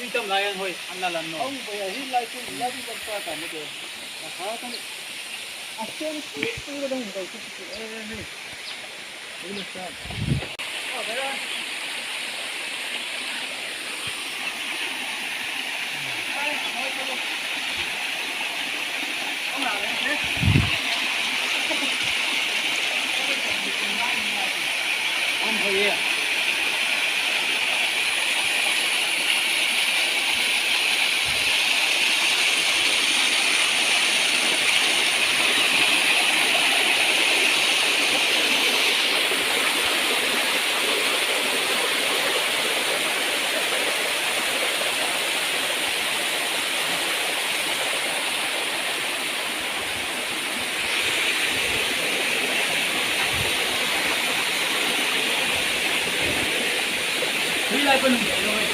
Tuy tâm lại anh hồi anh là lần nọ. ông bây giờ hít lại cái lá đi bằng qua cả một cái há con à trên cái đâu đâu cái đây là sao đấy rồi ông nào đấy thế Ông hồi à. Đi lại bên rồi.